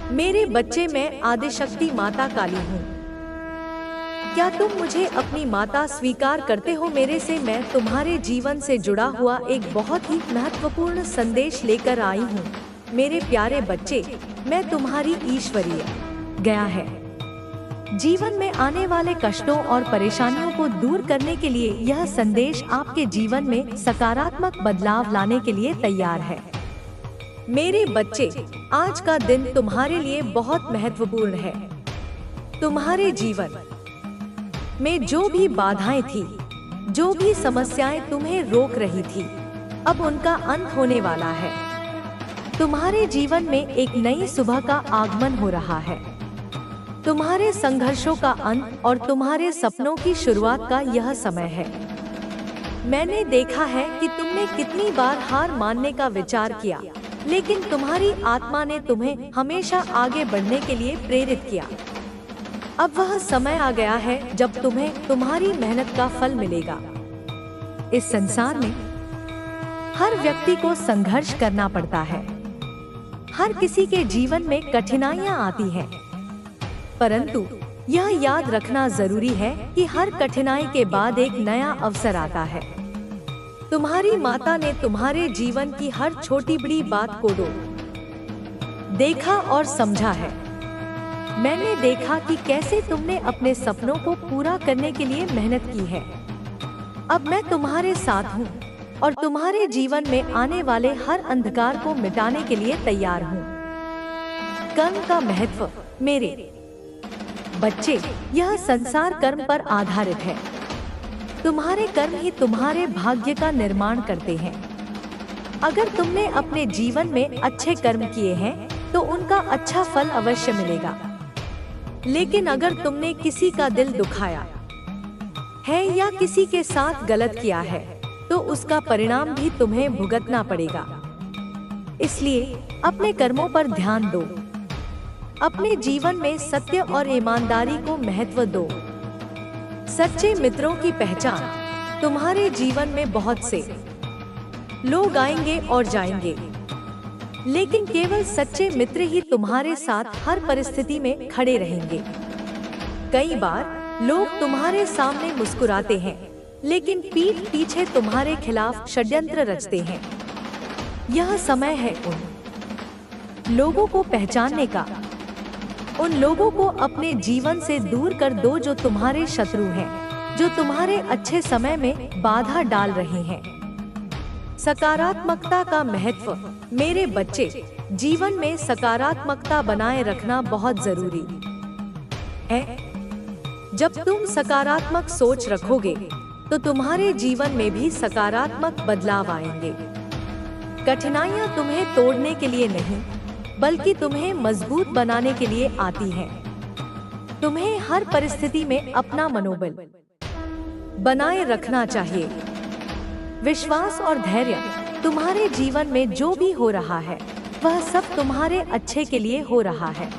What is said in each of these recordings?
मेरे बच्चे, मैं आदिशक्ति माता काली हूँ। क्या तुम मुझे अपनी माता स्वीकार करते हो? मेरे से मैं तुम्हारे जीवन से जुड़ा हुआ एक बहुत ही महत्वपूर्ण संदेश लेकर आई हूँ। मेरे प्यारे बच्चे, मैं तुम्हारी ईश्वरीय गया है। जीवन में आने वाले कष्टों और परेशानियों को दूर करने के लिए यह संदेश आपके जीवन में सकारात्मक बदलाव लाने के लिए तैयार है। मेरे बच्चे, आज का दिन तुम्हारे लिए बहुत महत्वपूर्ण है। तुम्हारे जीवन में जो भी बाधाएं थी, जो भी समस्याएं तुम्हें रोक रही थी, अब उनका अंत होने वाला है। तुम्हारे जीवन में एक नई सुबह का आगमन हो रहा है। तुम्हारे संघर्षों का अंत और तुम्हारे सपनों की शुरुआत का यह समय है। मैंने देखा है कि तुमने कितनी बार हार मानने का विचार किया, लेकिन तुम्हारी आत्मा ने तुम्हें हमेशा आगे बढ़ने के लिए प्रेरित किया। अब वह समय आ गया है जब तुम्हें तुम्हारी मेहनत का फल मिलेगा। इस संसार में हर व्यक्ति को संघर्ष करना पड़ता है। हर किसी के जीवन में कठिनाइयां आती हैं, परंतु यह याद रखना जरूरी है कि हर कठिनाई के बाद एक नया अवसर आता है। तुम्हारी माता ने तुम्हारे जीवन की हर छोटी बड़ी बात को देखा और समझा है। मैंने देखा कि कैसे तुमने अपने सपनों को पूरा करने के लिए मेहनत की है। अब मैं तुम्हारे साथ हूँ और तुम्हारे जीवन में आने वाले हर अंधकार को मिटाने के लिए तैयार हूँ। कर्म का महत्व। मेरे बच्चे, यह संसार कर्म पर आधारित है। तुम्हारे कर्म ही तुम्हारे भाग्य का निर्माण करते हैं। अगर तुमने अपने जीवन में अच्छे कर्म किए हैं तो उनका अच्छा फल अवश्य मिलेगा। लेकिन अगर तुमने किसी का दिल दुखाया है या किसी के साथ गलत किया है तो उसका परिणाम भी तुम्हें भुगतना पड़ेगा। इसलिए अपने कर्मों पर ध्यान दो। अपने जीवन में सत्य और ईमानदारी को महत्व दो। सच्चे मित्रों की पहचान। तुम्हारे जीवन में बहुत से लोग आएंगे और जाएंगे, लेकिन केवल सच्चे मित्र ही तुम्हारे साथ हर परिस्थिति में खड़े रहेंगे। कई बार लोग तुम्हारे सामने मुस्कुराते हैं, लेकिन पीठ पीछे तुम्हारे खिलाफ षड्यंत्र रचते हैं। यह समय है उन लोगों को पहचानने का। उन लोगों को अपने जीवन से दूर कर दो जो तुम्हारे शत्रु हैं, जो तुम्हारे अच्छे समय में बाधा डाल रहे हैं। सकारात्मकता का महत्व। मेरे बच्चे, जीवन में सकारात्मकता बनाए रखना बहुत जरूरी है। जब तुम सकारात्मक सोच रखोगे तो तुम्हारे जीवन में भी सकारात्मक बदलाव आएंगे। कठिनाइयां तुम्हें तोड़ने के लिए नहीं, बल्कि तुम्हें मजबूत बनाने के लिए आती हैं। तुम्हें हर परिस्थिति में अपना मनोबल बनाए रखना चाहिए। विश्वास और धैर्य। तुम्हारे जीवन में जो भी हो रहा है वह सब तुम्हारे अच्छे के लिए हो रहा है।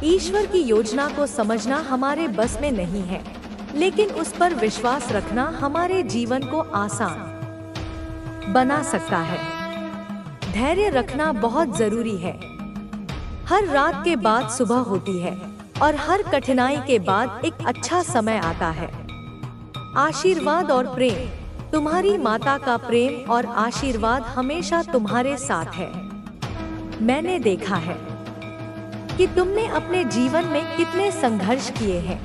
ईश्वर की योजना को समझना हमारे बस में नहीं है, लेकिन उस पर विश्वास रखना हमारे जीवन को आसान बना सकता है। धैर्य रखना बहुत जरूरी है। हर रात के बाद सुबह होती है और हर कठिनाई के बाद एक अच्छा समय आता है। आशीर्वाद और प्रेम। तुम्हारी माता का प्रेम और आशीर्वाद हमेशा तुम्हारे साथ है। मैंने देखा है कि तुमने अपने जीवन में कितने संघर्ष किए हैं।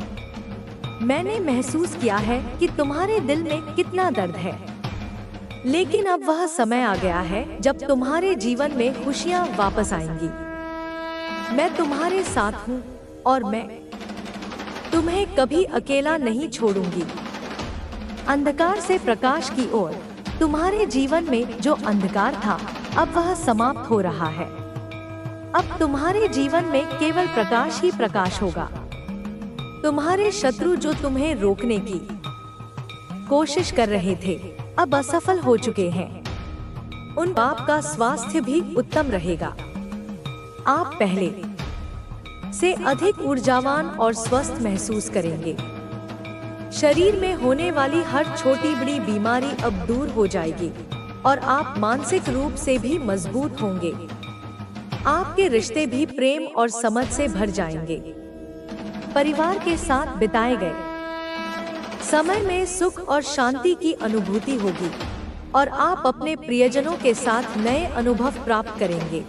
मैंने महसूस किया है कि तुम्हारे दिल में कितना दर्द है, लेकिन अब वह समय आ गया है जब तुम्हारे जीवन में खुशियां वापस आएंगी। मैं तुम्हारे साथ हूँ और मैं तुम्हें कभी अकेला नहीं छोड़ूंगी। अंधकार से प्रकाश की ओर। तुम्हारे जीवन में जो अंधकार था अब वह समाप्त हो रहा है। अब तुम्हारे जीवन में केवल प्रकाश ही प्रकाश होगा। तुम्हारे शत्रु जो तुम्हें रोकने की कोशिश कर रहे थे अब असफल हो चुके हैं। उन बाप का स्वास्थ्य भी उत्तम रहेगा। आप पहले से अधिक ऊर्जावान और स्वस्थ महसूस करेंगे। शरीर में होने वाली हर छोटी बड़ी बीमारी अब दूर हो जाएगी और आप मानसिक रूप से भी मजबूत होंगे। आपके रिश्ते भी प्रेम और समझ से भर जाएंगे। परिवार के साथ बिताए गए समय में सुख और शांति की अनुभूति होगी और आप अपने प्रियजनों के साथ नए अनुभव प्राप्त करेंगे।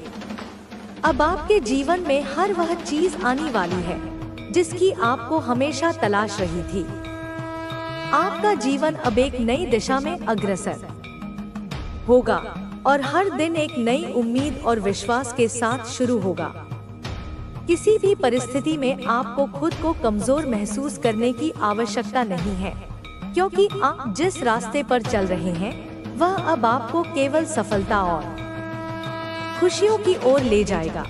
अब आपके जीवन में हर वह चीज आने वाली है जिसकी आपको हमेशा तलाश रही थी। आपका जीवन अब एक नई दिशा में अग्रसर होगा और हर दिन एक नई उम्मीद और विश्वास के साथ शुरू होगा। किसी भी परिस्थिति में आपको खुद को कमजोर महसूस करने की आवश्यकता नहीं है, क्योंकि आप जिस रास्ते पर चल रहे हैं वह अब आपको केवल सफलता और खुशियों की ओर ले जाएगा।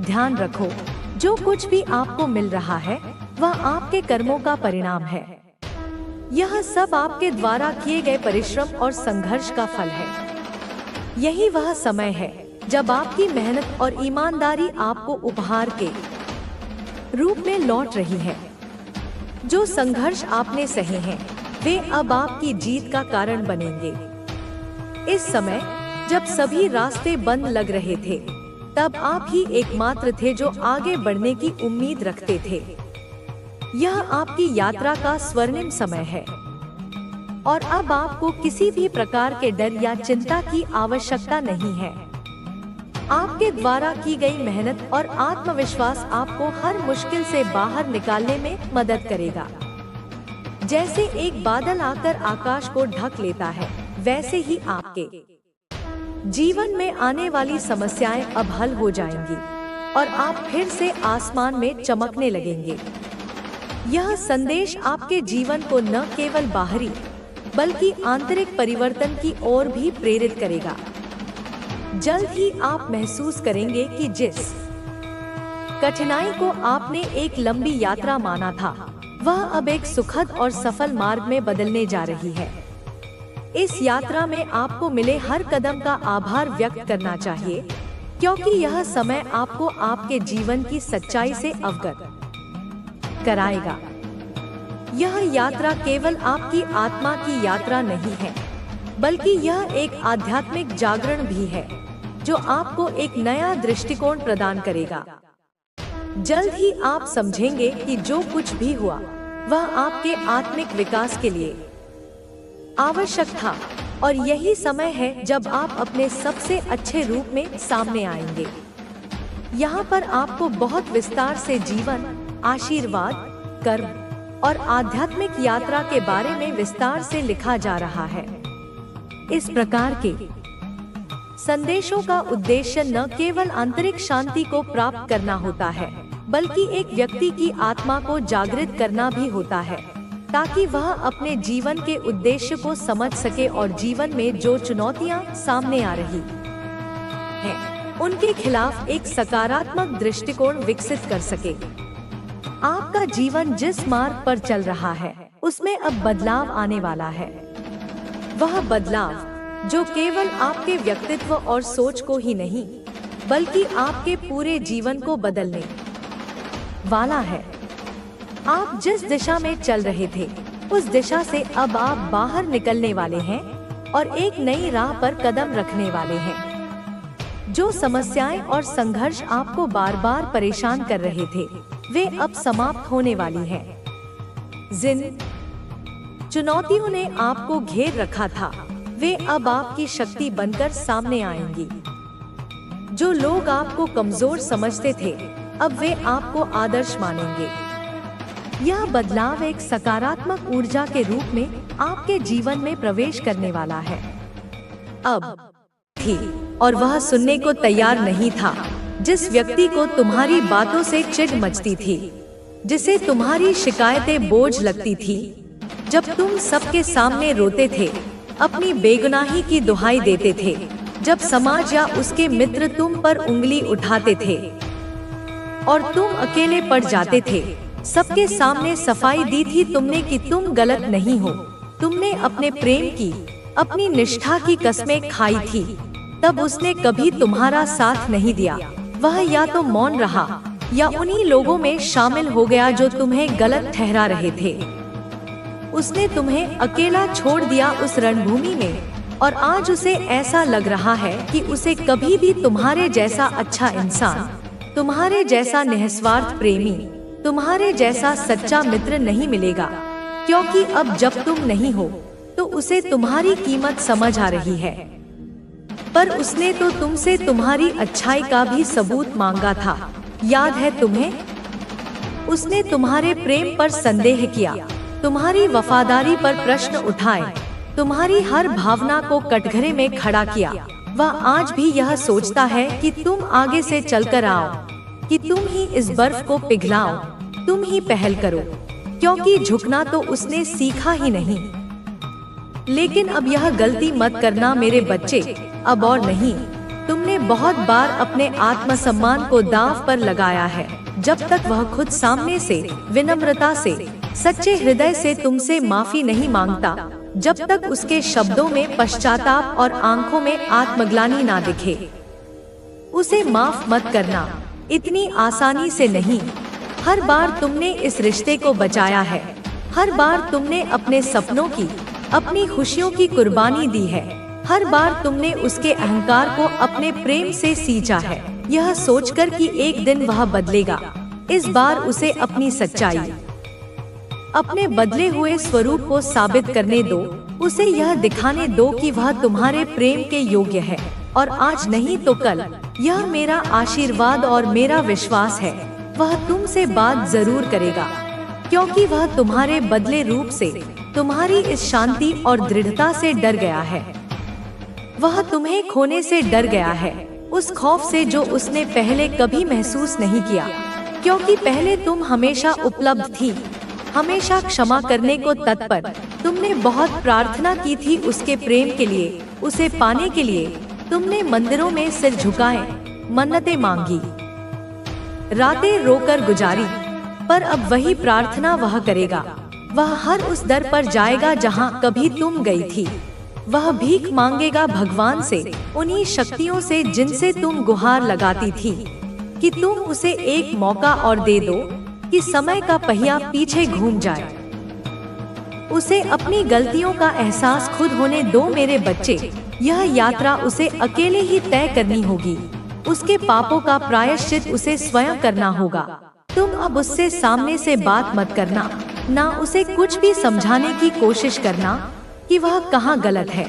ध्यान रखो, जो कुछ भी आपको मिल रहा है वह आपके कर्मों का परिणाम है। यह सब आपके द्वारा किए गए परिश्रम और संघर्ष का फल है। यही वह समय है जब आपकी मेहनत और ईमानदारी आपको उपहार के रूप में लौट रही है। जो संघर्ष आपने सहे हैं वे अब आपकी जीत का कारण बनेंगे। इस समय जब सभी रास्ते बंद लग रहे थे तब आप ही एकमात्र थे जो आगे बढ़ने की उम्मीद रखते थे। यह आपकी यात्रा का स्वर्णिम समय है और अब आपको किसी भी प्रकार के डर या चिंता की आवश्यकता नहीं है। आपके द्वारा की गई मेहनत और आत्मविश्वास आपको हर मुश्किल से बाहर निकालने में मदद करेगा। जैसे एक बादल आकर आकाश को ढक लेता है, वैसे ही आपके जीवन में आने वाली समस्याएं अब हल हो जाएंगी और आप फिर से आसमान में चमकने लगेंगे। यह संदेश आपके जीवन को न केवल बाहरी बल्कि आंतरिक परिवर्तन की ओर भी प्रेरित करेगा। जल्द ही आप महसूस करेंगे कि जिस कठिनाई को आपने एक लंबी यात्रा माना था वह अब एक सुखद और सफल मार्ग में बदलने जा रही है। इस यात्रा में आपको मिले हर कदम का आभार व्यक्त करना चाहिए, क्योंकि यह समय आपको आपके जीवन की सच्चाई से अवगत कराएगा। यह यात्रा केवल आपकी आत्मा की यात्रा नहीं है, बल्कि यह एक आध्यात्मिक जागरण भी है जो आपको एक नया दृष्टिकोण प्रदान करेगा। जल्द ही आप समझेंगे कि जो कुछ भी हुआ वह आपके आत्मिक विकास के लिए आवश्यक था और यही समय है जब आप अपने सबसे अच्छे रूप में सामने आएंगे। यहाँ पर आपको बहुत विस्तार से जीवन, आशीर्वाद, कर्म और आध्यात्मिक यात्रा के बारे में विस्तार से लिखा जा रहा है। इस प्रकार के संदेशों का उद्देश्य न केवल आंतरिक शांति को प्राप्त करना होता है, बल्कि एक व्यक्ति की आत्मा को जागृत करना भी होता है, ताकि वह अपने जीवन के उद्देश्य को समझ सके और जीवन में जो चुनौतियां सामने आ रही हैं, उनके खिलाफ एक सकारात्मक दृष्टिकोण विकसित कर सके। आपका जीवन जिस मार्ग पर चल रहा है उसमें अब बदलाव आने वाला है। वह बदलाव जो केवल आपके व्यक्तित्व और सोच को ही नहीं, बल्कि आपके पूरे जीवन को बदलने वाला है। आप जिस दिशा में चल रहे थे उस दिशा से अब आप बाहर निकलने वाले हैं और एक नई राह पर कदम रखने वाले हैं। जो समस्याएं और संघर्ष आपको बार बार परेशान कर रहे थे वे अब समाप्त होने वाली हैं। जिन चुनौतियों ने आपको घेर रखा था वे अब आपकी शक्ति बनकर सामने आएंगी। जो लोग आपको कमजोर समझते थे अब वे आपको आदर्श मानेंगे। यह बदलाव एक सकारात्मक ऊर्जा के रूप में आपके जीवन में प्रवेश करने वाला है। अब थी और वह सुनने को तैयार नहीं था जिस व्यक्ति को तुम्हारी बातों से चिढ़ मचती थी, जिसे तुम्हारी शिकायतें बोझ लगती थी, जब तुम सबके सामने रोते थे, अपनी बेगुनाही की दुहाई देते थे, जब समाज या उसके मित्र तुम पर उंगली उठाते थे और तुम अकेले पड़ जाते थे। सबके सामने सफाई दी थी तुमने कि तुम गलत नहीं हो। तुमने अपने प्रेम की, अपनी निष्ठा की कस्में खाई थी। तब उसने कभी तुम्हारा साथ नहीं दिया। वह या तो मौन रहा या उन्हीं लोगों में शामिल हो गया जो तुम्हें गलत ठहरा रहे थे। उसने तुम्हें अकेला छोड़ दिया उस रणभूमि में और आज उसे ऐसा लग रहा है कि उसे कभी भी तुम्हारे जैसा अच्छा इंसान, तुम्हारे जैसा निस्वार्थ प्रेमी, तुम्हारे जैसा सच्चा मित्र नहीं मिलेगा, क्योंकि अब जब तुम नहीं हो तो उसे तुम्हारी कीमत समझ आ रही है। पर उसने तो तुमसे तुम्हारी अच्छाई का भी सबूत मांगा था, याद है तुम्हें? उसने तुम्हारे प्रेम पर संदेह किया, तुम्हारी वफादारी पर प्रश्न उठाए, तुम्हारी हर भावना को कटघरे में खड़ा किया। वह आज भी यह सोचता है कि तुम आगे से चलकर आओ, कि तुम ही इस बर्फ को पिघलाओ, तुम ही पहल करो, क्योंकि झुकना तो उसने सीखा ही नहीं। लेकिन अब यह गलती मत करना मेरे बच्चे, अब और नहीं। तुमने बहुत बार अपने आत्मसम्मान को दांव पर लगाया है। जब तक वह खुद सामने से विनम्रता से, सच्चे हृदय से तुमसे माफी नहीं मांगता, जब तक उसके शब्दों में पश्चाताप और आंखों में आत्मग्लानि ना दिखे, उसे माफ मत करना। इतनी आसानी से नहीं। हर बार तुमने इस रिश्ते को बचाया है, हर बार तुमने अपने सपनों की, अपनी खुशियों की कुर्बानी दी है, हर बार तुमने उसके अहंकार को अपने प्रेम से सींचा है, यह सोचकर कि एक दिन वह बदलेगा। इस बार उसे अपनी सच्चाई, अपने बदले हुए स्वरूप को साबित करने दो। उसे यह दिखाने दो कि वह तुम्हारे प्रेम के योग्य है, और आज नहीं तो कल। यह मेरा आशीर्वाद और मेरा विश्वास है, वह तुमसे बात जरूर करेगा, क्योंकि वह तुम्हारे बदले रूप से, तुम्हारी इस शांति और दृढ़ता से डर गया है। वह तुम्हें खोने से डर गया है, उस खौफ से जो उसने पहले कभी महसूस नहीं किया, क्योंकि पहले तुम हमेशा उपलब्ध थी, हमेशा क्षमा करने को तत्पर। तुमने बहुत प्रार्थना की थी उसके प्रेम के लिए, उसे पाने के लिए। तुमने मंदिरों में सिर झुकाए, मन्नतें मांगी, रातें रोकर गुजारी, पर अब वही प्रार्थना वह करेगा। वह हर उस दर पर जाएगा जहां कभी तुम गई थी। वह भीख मांगेगा भगवान से, उन्हीं शक्तियों से जिनसे तुम गुहार लगाती थी, कि तुम उसे एक मौका और दे दो, कि समय का पहिया पीछे घूम जाए। उसे अपनी गलतियों का एहसास खुद होने दो मेरे बच्चे। यह यात्रा उसे अकेले ही तय करनी होगी। उसके पापों का प्रायश्चित उसे स्वयं करना होगा। तुम अब उससे सामने से बात मत करना, ना उसे कुछ भी समझाने की कोशिश करना कि वह कहाँ गलत है,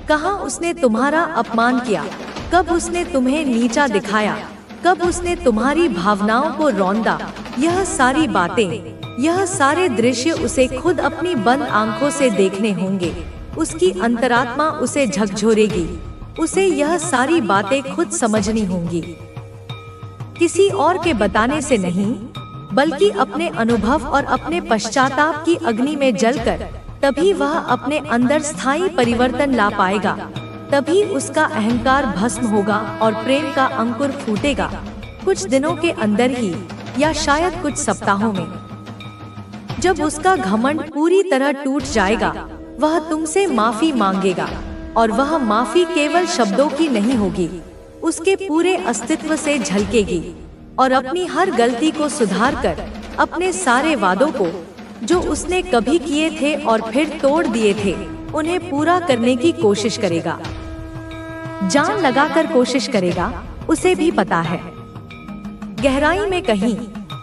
कहाँ उसने तुम्हारा अपमान किया, कब उसने तुम्हें नीचा दिखाया, कब उसने तुम्हारी भावनाओं को रौंदा। यह सारी बातें, यह सारे दृश्य उसे खुद अपनी बंद आंखों से देखने होंगे। उसकी अंतरात्मा उसे झकझोरेगी, उसे यह सारी बातें खुद समझनी होंगी, किसी और के बताने से नहीं, बल्कि अपने अनुभव और अपने पश्चाताप की अग्नि में जलकर। तभी वह अपने अंदर स्थायी परिवर्तन ला पाएगा, तभी उसका अहंकार भस्म होगा और प्रेम का अंकुर फूटेगा। कुछ दिनों के अंदर ही, या शायद कुछ सप्ताहों में, जब उसका घमंड पूरी तरह टूट जाएगा, वह तुमसे माफी मांगेगा। और वह माफी केवल शब्दों की नहीं होगी, उसके पूरे अस्तित्व से झलकेगी। और अपनी हर गलती को सुधार कर, अपने सारे वादों को जो उसने कभी किए थे और फिर तोड़ दिए थे, उन्हें पूरा करने की कोशिश करेगा। जान लगाकर कोशिश करेगा। उसे भी पता है, गहराई में कहीं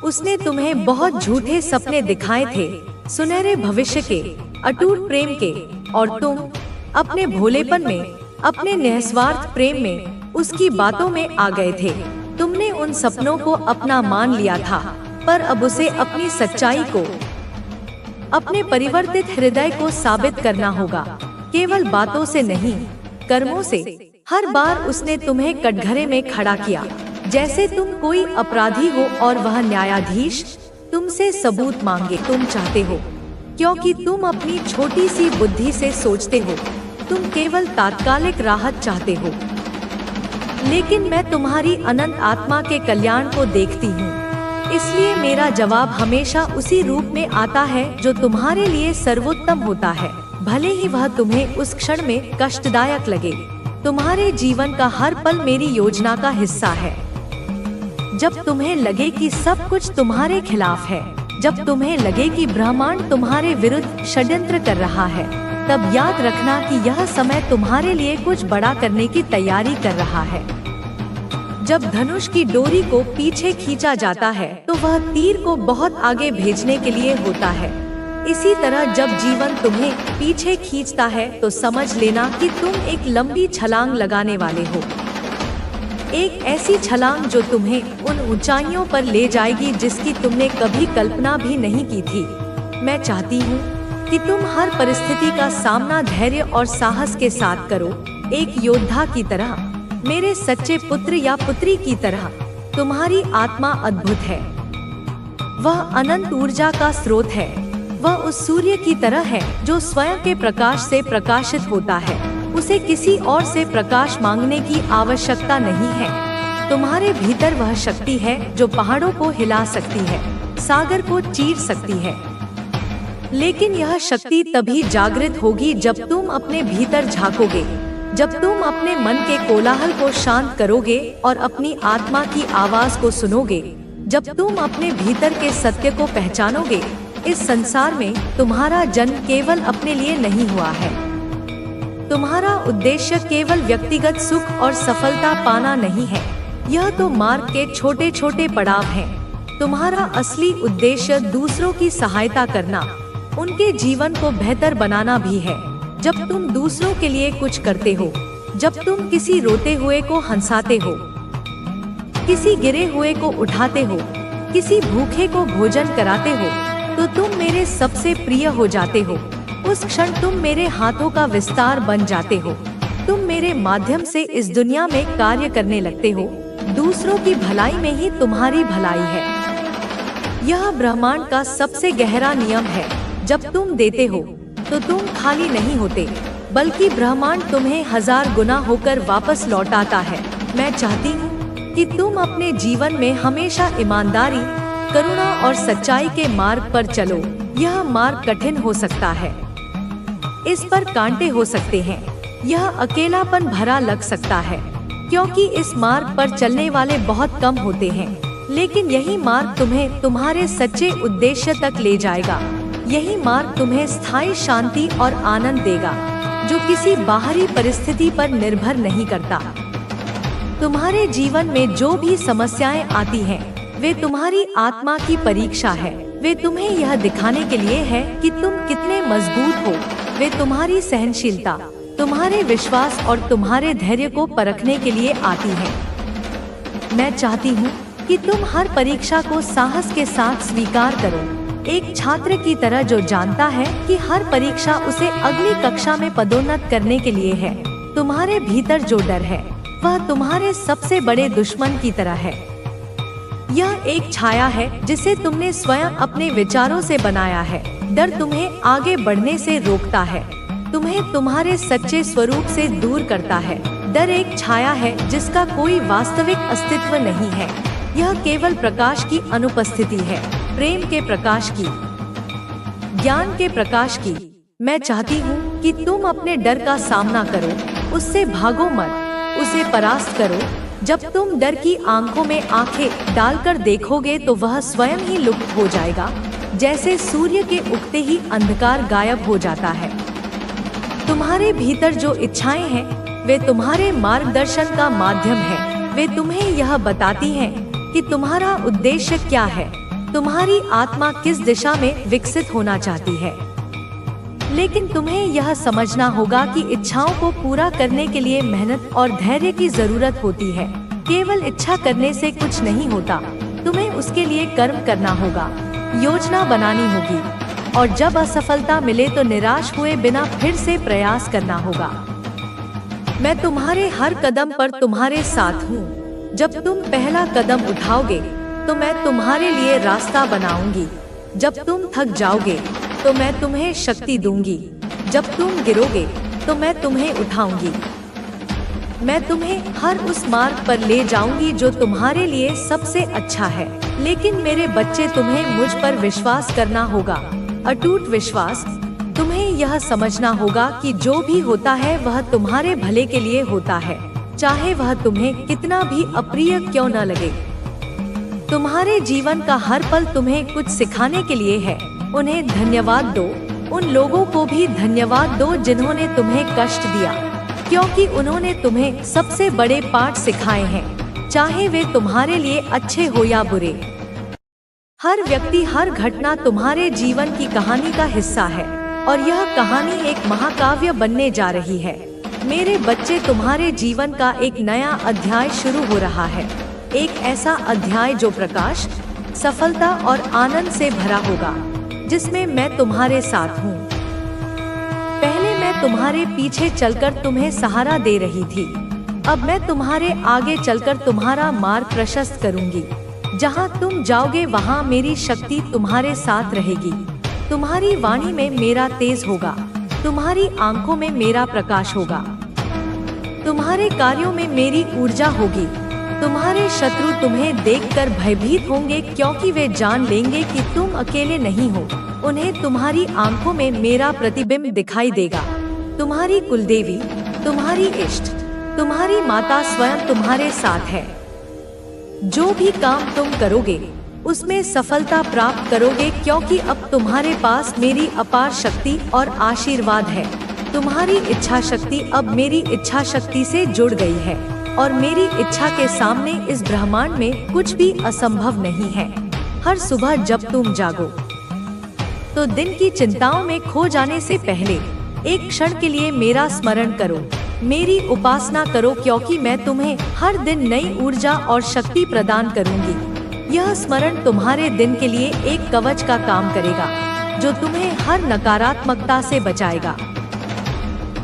उसने तुम्हें बहुत झूठे सपने दिखाए थे, सुनहरे भविष्य के, अटूट प्रेम के, और तुम अपने भोलेपन में, अपने निस्वार्थ प्रेम में, उसकी बातों में आ गए थे। तुमने उन सपनों को अपना मान लिया था, पर अब उसे अपनी सच्चाई को, अपने परिवर्तित हृदय को साबित करना होगा, केवल बातों से नहीं, कर्मों से। हर बार उसने तुम्हें कटघरे में खड़ा किया, जैसे तुम कोई अपराधी हो और वह न्यायाधीश तुमसे सबूत मांगे। तुम चाहते हो, क्योंकि तुम अपनी छोटी सी बुद्धि से सोचते हो, तुम केवल तात्कालिक राहत चाहते हो। लेकिन मैं तुम्हारी अनंत आत्मा के कल्याण को देखती हूँ, इसलिए मेरा जवाब हमेशा उसी रूप में आता है जो तुम्हारे लिए सर्वोत्तम होता है, भले ही वह तुम्हें उस क्षण में कष्टदायक लगे। तुम्हारे जीवन का हर पल मेरी योजना का हिस्सा है। जब तुम्हें लगे कि सब कुछ तुम्हारे खिलाफ है, जब तुम्हें लगे कि ब्रह्मांड तुम्हारे विरुद्ध षड्यंत्र कर रहा है, तब याद रखना कि यह समय तुम्हारे लिए कुछ बड़ा करने की तैयारी कर रहा है। जब धनुष की डोरी को पीछे खींचा जाता है तो वह तीर को बहुत आगे भेजने के लिए होता है। इसी तरह जब जीवन तुम्हें पीछे खींचता है तो समझ लेना कि तुम एक लंबी छलांग लगाने वाले हो। एक ऐसी छलांग जो तुम्हें उन ऊंचाइयों पर ले जाएगी जिसकी तुमने कभी कल्पना भी नहीं की थी। मैं चाहती हूँ कि तुम हर परिस्थिति का सामना धैर्य और साहस के साथ करो, एक योद्धा की तरह, मेरे सच्चे पुत्र या पुत्री की तरह। तुम्हारी आत्मा अद्भुत है, वह अनंत ऊर्जा का स्रोत है। वह उस सूर्य की तरह है जो स्वयं के प्रकाश से प्रकाशित होता है। उसे किसी और से प्रकाश मांगने की आवश्यकता नहीं है। तुम्हारे भीतर वह शक्ति है जो पहाड़ों को हिला सकती है, सागर को चीर सकती है। लेकिन यह शक्ति तभी जागृत होगी जब तुम अपने भीतर झांकोगे, जब तुम अपने मन के कोलाहल को शांत करोगे और अपनी आत्मा की आवाज को सुनोगे, जब तुम अपने भीतर के सत्य को पहचानोगे। इस संसार में तुम्हारा जन्म केवल अपने लिए नहीं हुआ है। तुम्हारा उद्देश्य केवल व्यक्तिगत सुख और सफलता पाना नहीं है। यह तो मार्ग के छोटे छोटे पड़ाव हैं। तुम्हारा असली उद्देश्य दूसरों की सहायता करना, उनके जीवन को बेहतर बनाना भी है। जब तुम दूसरों के लिए कुछ करते हो, जब तुम किसी रोते हुए को हंसाते हो, किसी गिरे हुए को उठाते हो, किसी भूखे को भोजन कराते हो, तो तुम मेरे सबसे प्रिय हो जाते हो। उस क्षण तुम मेरे हाथों का विस्तार बन जाते हो। तुम मेरे माध्यम से इस दुनिया में कार्य करने लगते हो। दूसरों की भलाई में ही तुम्हारी भलाई है। यह ब्रह्मांड का सबसे गहरा नियम है। जब तुम देते हो तो तुम खाली नहीं होते, बल्कि ब्रह्मांड तुम्हें 1000 गुना होकर वापस लौटाता है। मैं चाहती हूँ कि तुम अपने जीवन में हमेशा ईमानदारी, करुणा और सच्चाई के मार्ग पर चलो। यह मार्ग कठिन हो सकता है, इस पर कांटे हो सकते हैं, यह अकेलापन भरा लग सकता है, क्योंकि इस मार्ग पर चलने वाले बहुत कम होते हैं। लेकिन यही मार्ग तुम्हें तुम्हारे सच्चे उद्देश्य तक ले जाएगा। यही मार्ग तुम्हें स्थायी शांति और आनंद देगा, जो किसी बाहरी परिस्थिति पर निर्भर नहीं करता। तुम्हारे जीवन में जो भी समस्याएं आती हैं, वे तुम्हारी आत्मा की परीक्षा है। वे तुम्हें यह दिखाने के लिए है कि तुम कितने मजबूत हो। वे तुम्हारी सहनशीलता, तुम्हारे विश्वास और तुम्हारे धैर्य को परखने के लिए आती हैं। मैं चाहती हूँ कि तुम हर परीक्षा को साहस के साथ स्वीकार करो, एक छात्र की तरह जो जानता है कि हर परीक्षा उसे अगली कक्षा में पदोन्नत करने के लिए है। तुम्हारे भीतर जो डर है वह तुम्हारे सबसे बड़े दुश्मन की तरह है। यह एक छाया है जिसे तुमने स्वयं अपने विचारों से बनाया है। डर तुम्हें आगे बढ़ने से रोकता है, तुम्हें तुम्हारे सच्चे स्वरूप से दूर करता है। डर एक छाया है जिसका कोई वास्तविक अस्तित्व नहीं है। यह केवल प्रकाश की अनुपस्थिति है, प्रेम के प्रकाश की, ज्ञान के प्रकाश की। मैं चाहती हूँ कि तुम अपने डर का सामना करो, उससे भागो मत, उसे परास्त करो। जब तुम डर की आंखों में आंखें डालकर देखोगे तो वह स्वयं ही लुप्त हो जाएगा, जैसे सूर्य के उगते ही अंधकार गायब हो जाता है। तुम्हारे भीतर जो इच्छाएं हैं वे तुम्हारे मार्गदर्शन का माध्यम है। वे तुम्हें यह बताती हैं कि तुम्हारा उद्देश्य क्या है, तुम्हारी आत्मा किस दिशा में विकसित होना चाहती है। लेकिन तुम्हें यह समझना होगा कि इच्छाओं को पूरा करने के लिए मेहनत और धैर्य की जरूरत होती है। केवल इच्छा करने से कुछ नहीं होता, तुम्हें उसके लिए कर्म करना होगा, योजना बनानी होगी, और जब असफलता मिले तो निराश हुए बिना फिर से प्रयास करना होगा। मैं तुम्हारे हर कदम पर तुम्हारे साथ हूँ। जब तुम पहला कदम उठाओगे तो मैं तुम्हारे लिए रास्ता बनाऊंगी। जब तुम थक जाओगे तो मैं तुम्हें शक्ति दूंगी। जब तुम गिरोगे तो मैं तुम्हें उठाऊंगी। मैं तुम्हें हर उस मार्ग पर ले जाऊंगी जो तुम्हारे लिए सबसे अच्छा है। लेकिन मेरे बच्चे, तुम्हें मुझ पर विश्वास करना होगा, अटूट विश्वास। तुम्हें यह समझना होगा कि जो भी होता है वह तुम्हारे भले के लिए होता है, चाहे वह तुम्हें कितना भी अप्रिय क्यों न लगे। तुम्हारे जीवन का हर पल तुम्हें कुछ सिखाने के लिए है। उन्हें धन्यवाद दो, उन लोगों को भी धन्यवाद दो जिन्होंने तुम्हें कष्ट दिया, क्योंकि उन्होंने तुम्हें सबसे बड़े पाठ सिखाए हैं, चाहे वे तुम्हारे लिए अच्छे हो या बुरे। हर व्यक्ति, हर घटना तुम्हारे जीवन की कहानी का हिस्सा है और यह कहानी एक महाकाव्य बनने जा रही है। मेरे बच्चे, तुम्हारे जीवन का एक नया अध्याय शुरू हो रहा है, एक ऐसा अध्याय जो प्रकाश, सफलता और आनंद से भरा होगा, जिसमें मैं तुम्हारे साथ हूँ। पहले मैं तुम्हारे पीछे चलकर तुम्हें सहारा दे रही थी, अब मैं तुम्हारे आगे चलकर तुम्हारा मार्ग प्रशस्त करूंगी। जहाँ तुम जाओगे वहाँ मेरी शक्ति तुम्हारे साथ रहेगी। तुम्हारी वाणी में मेरा तेज होगा, तुम्हारी आंखों में मेरा प्रकाश होगा, तुम्हारे कार्यों में मेरी ऊर्जा होगी। तुम्हारे शत्रु तुम्हें देखकर भयभीत होंगे, क्योंकि वे जान लेंगे कि तुम अकेले नहीं हो। उन्हें तुम्हारी आंखों में मेरा प्रतिबिंब दिखाई देगा। तुम्हारी कुलदेवी, तुम्हारी इष्ट, तुम्हारी माता स्वयं तुम्हारे साथ है। जो भी काम तुम करोगे उसमें सफलता प्राप्त करोगे, क्योंकि अब तुम्हारे पास मेरी अपार शक्ति और आशीर्वाद है। तुम्हारी इच्छा शक्ति अब मेरी इच्छा शक्ति से जुड़ गई है और मेरी इच्छा के सामने इस ब्रह्मांड में कुछ भी असंभव नहीं है। हर सुबह जब तुम जागो तो दिन की चिंताओं में खो जाने से पहले एक क्षण के लिए मेरा स्मरण करो, मेरी उपासना करो, क्योंकि मैं तुम्हें हर दिन नई ऊर्जा और शक्ति प्रदान करूंगी। यह स्मरण तुम्हारे दिन के लिए एक कवच का काम करेगा, जो तुम्हें हर नकारात्मकता से बचाएगा।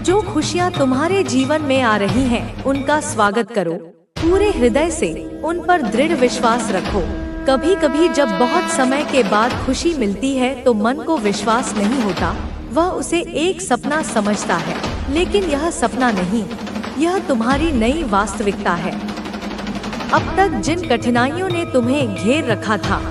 जो खुशियाँ तुम्हारे जीवन में आ रही हैं, उनका स्वागत करो पूरे हृदय से, उन पर दृढ़ विश्वास रखो। कभी कभी जब बहुत समय के बाद खुशी मिलती है तो मन को विश्वास नहीं होता, वह उसे एक सपना समझता है, लेकिन यह सपना नहीं, यह तुम्हारी नई वास्तविकता है। अब तक जिन कठिनाइयों ने तुम्हें घेर रखा था,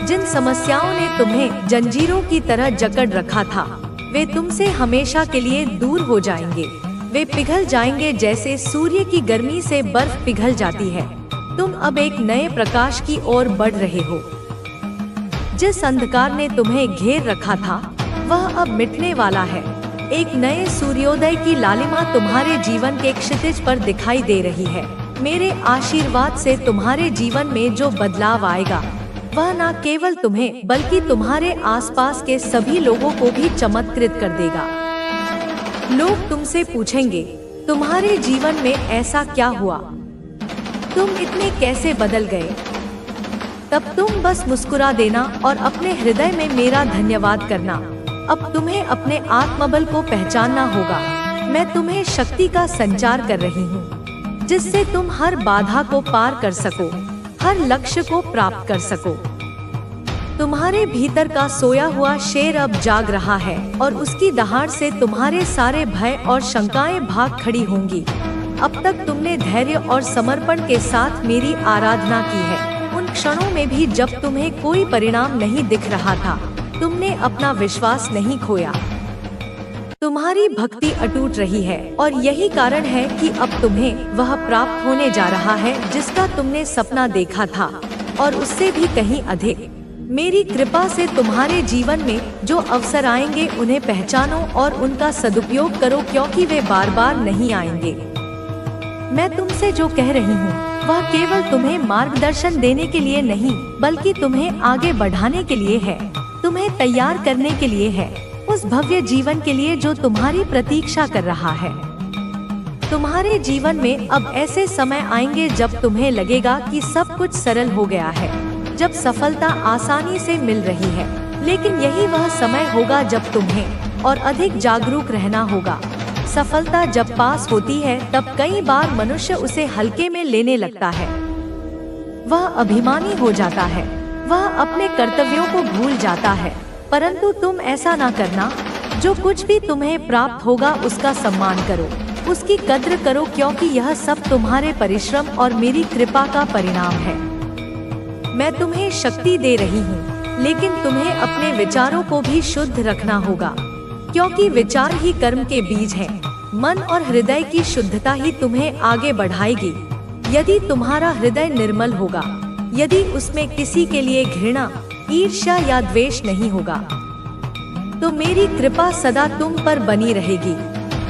जिन समस्याओं ने तुम्हें जंजीरों की तरह जकड़ रखा था, वे तुमसे हमेशा के लिए दूर हो जाएंगे। वे पिघल जाएंगे जैसे सूर्य की गर्मी से बर्फ पिघल जाती है। तुम अब एक नए प्रकाश की ओर बढ़ रहे हो। जिस अंधकार ने तुम्हें घेर रखा था, वह अब मिटने वाला है। एक नए सूर्योदय की लालिमा तुम्हारे जीवन के क्षितिज पर दिखाई दे रही है। मेरे आशीर्वाद से तुम्हारे जीवन में जो बदलाव आएगा, वह न केवल तुम्हें बल्कि तुम्हारे आसपास के सभी लोगों को भी चमत्कृत कर देगा। लोग तुमसे पूछेंगे, तुम्हारे जीवन में ऐसा क्या हुआ? तुम इतने कैसे बदल गए? तब तुम बस मुस्कुरा देना और अपने हृदय में मेरा धन्यवाद करना। अब तुम्हें अपने आत्मबल को पहचानना होगा। मैं तुम्हें शक्ति का संचार कर रही हूँ, जिससे तुम हर बाधा को पार कर सको, हर लक्ष्य को प्राप्त कर सको। तुम्हारे भीतर का सोया हुआ शेर अब जाग रहा है और उसकी दहाड़ से तुम्हारे सारे भय और शंकाएं भाग खड़ी होंगी। अब तक तुमने धैर्य और समर्पण के साथ मेरी आराधना की है। उन क्षणों में भी जब तुम्हें कोई परिणाम नहीं दिख रहा था, तुमने अपना विश्वास नहीं खोया। तुम्हारी भक्ति अटूट रही है और यही कारण है कि अब तुम्हें वह प्राप्त होने जा रहा है जिसका तुमने सपना देखा था, और उससे भी कहीं अधिक। मेरी कृपा से तुम्हारे जीवन में जो अवसर आएंगे उन्हें पहचानो और उनका सदुपयोग करो, क्योंकि वे बार बार नहीं आएंगे। मैं तुमसे जो कह रही हूँ वह केवल तुम्हें मार्गदर्शन देने के लिए नहीं, बल्कि तुम्हें आगे बढ़ाने के लिए है, तुम्हें तैयार करने के लिए है, उस भव्य जीवन के लिए जो तुम्हारी प्रतीक्षा कर रहा है। तुम्हारे जीवन में अब ऐसे समय आएंगे जब तुम्हें लगेगा कि सब कुछ सरल हो गया है, जब सफलता आसानी से मिल रही है, लेकिन यही वह समय होगा जब तुम्हें और अधिक जागरूक रहना होगा। सफलता जब पास होती है तब कई बार मनुष्य उसे हल्के में लेने लगता है। वह अभिमानी हो जाता है, वह अपने कर्तव्यों को भूल जाता है, परंतु तुम ऐसा ना करना। जो कुछ भी तुम्हें प्राप्त होगा उसका सम्मान करो, उसकी कद्र करो, क्योंकि यह सब तुम्हारे परिश्रम और मेरी कृपा का परिणाम है। मैं तुम्हें शक्ति दे रही हूँ, लेकिन तुम्हें अपने विचारों को भी शुद्ध रखना होगा, क्योंकि विचार ही कर्म के बीज हैं। मन और हृदय की शुद्धता ही तुम्हें आगे बढ़ाएगी। यदि तुम्हारा हृदय निर्मल होगा, यदि उसमें किसी के लिए घृणा, ईर्ष्या या द्वेष नहीं होगा, तो मेरी कृपा सदा तुम पर बनी रहेगी।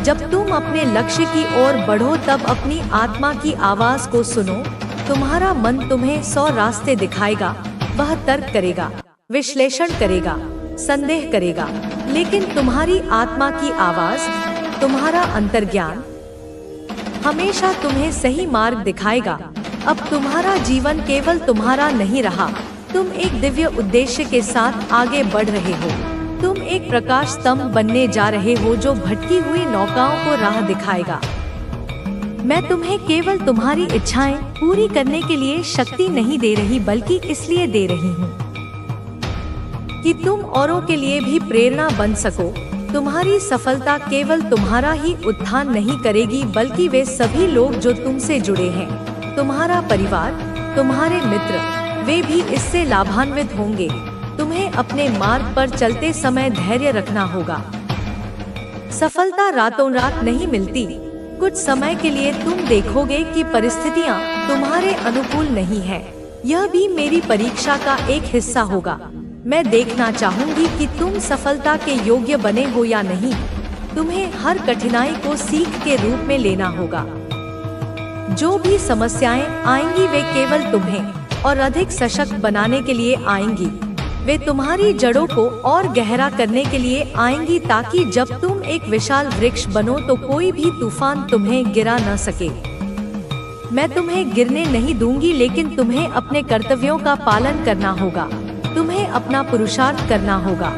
जब तुम अपने लक्ष्य की ओर बढ़ो तब अपनी आत्मा की आवाज को सुनो। तुम्हारा मन तुम्हें 100 रास्ते दिखाएगा, वह तर्क करेगा, विश्लेषण करेगा, संदेह करेगा, लेकिन तुम्हारी आत्मा की आवाज, तुम्हारा अंतर्ज्ञान हमेशा तुम्हें सही मार्ग दिखाएगा। अब तुम्हारा जीवन केवल तुम्हारा नहीं रहा, तुम एक दिव्य उद्देश्य के साथ आगे बढ़ रहे हो। तुम एक प्रकाश स्तंभ बनने जा रहे हो जो भटकी हुई नौकाओं को राह दिखाएगा। मैं तुम्हें केवल तुम्हारी इच्छाएं पूरी करने के लिए शक्ति नहीं दे रही, बल्कि इसलिए दे रही हूँ कि तुम औरों के लिए भी प्रेरणा बन सको। तुम्हारी सफलता केवल तुम्हारा ही उत्थान नहीं करेगी, बल्कि वे सभी लोग जो तुमसे जुड़े हैं, तुम्हारा परिवार, तुम्हारे मित्र, वे भी इससे लाभान्वित होंगे। तुम्हें अपने मार्ग पर चलते समय धैर्य रखना होगा। सफलता रातों रात नहीं मिलती। कुछ समय के लिए तुम देखोगे कि परिस्थितियां तुम्हारे अनुकूल नहीं है। यह भी मेरी परीक्षा का एक हिस्सा होगा। मैं देखना चाहूंगी कि तुम सफलता के योग्य बने हो या नहीं। तुम्हें हर कठिनाई को सीख के रूप में लेना होगा। जो भी समस्याएं आएंगी वे केवल तुम्हें और अधिक सशक्त बनाने के लिए आएंगी। वे तुम्हारी जड़ों को और गहरा करने के लिए आएंगी, ताकि जब तुम एक विशाल वृक्ष बनो तो कोई भी तूफान तुम्हें गिरा न सके। मैं तुम्हें गिरने नहीं दूंगी, लेकिन तुम्हें अपने कर्तव्यों का पालन करना होगा। तुम्हें अपना पुरुषार्थ करना होगा।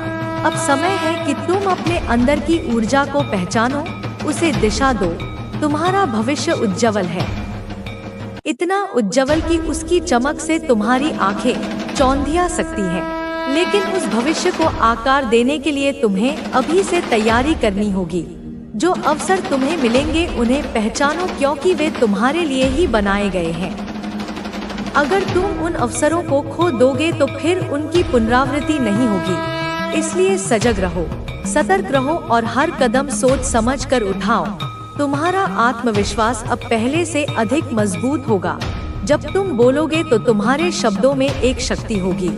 अब समय है कि तुम अपने अंदर की ऊर्जा को पहचानो, उसे दिशा दो। तुम्हारा भविष्य उज्जवल है, इतना उज्जवल कि उसकी चमक से तुम्हारी आंखें चौंधिया सकती हैं। लेकिन उस भविष्य को आकार देने के लिए तुम्हें अभी से तैयारी करनी होगी। जो अवसर तुम्हें मिलेंगे उन्हें पहचानो, क्योंकि वे तुम्हारे लिए ही बनाए गए हैं। अगर तुम उन अवसरों को खो दोगे तो फिर उनकी पुनरावृत्ति नहीं होगी। इसलिए सजग रहो, सतर्क रहो और हर कदम सोच समझ कर उठाओ। तुम्हारा आत्मविश्वास अब पहले से अधिक मजबूत होगा। जब तुम बोलोगे तो तुम्हारे शब्दों में एक शक्ति होगी।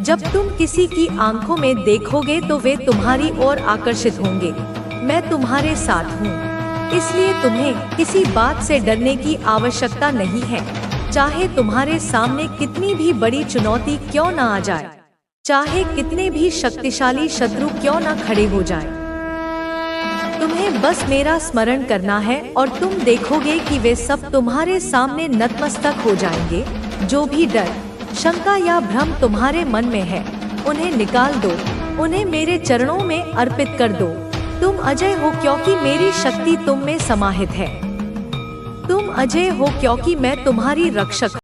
जब तुम किसी की आंखों में देखोगे तो वे तुम्हारी ओर आकर्षित होंगे। मैं तुम्हारे साथ हूँ, इसलिए तुम्हें किसी बात से डरने की आवश्यकता नहीं है। चाहे तुम्हारे सामने कितनी भी बड़ी चुनौती क्यों न आ जाए, चाहे कितने भी शक्तिशाली शत्रु क्यों न खड़े हो जाएं, तुम्हें बस मेरा स्मरण करना है और तुम देखोगे कि वे सब तुम्हारे सामने नतमस्तक हो जाएंगे। जो भी डर, शंका या भ्रम तुम्हारे मन में है, उन्हें निकाल दो, उन्हें मेरे चरणों में अर्पित कर दो। तुम अजय हो क्योंकि मेरी शक्ति तुम में समाहित है। तुम अजय हो क्योंकि मैं तुम्हारी रक्षक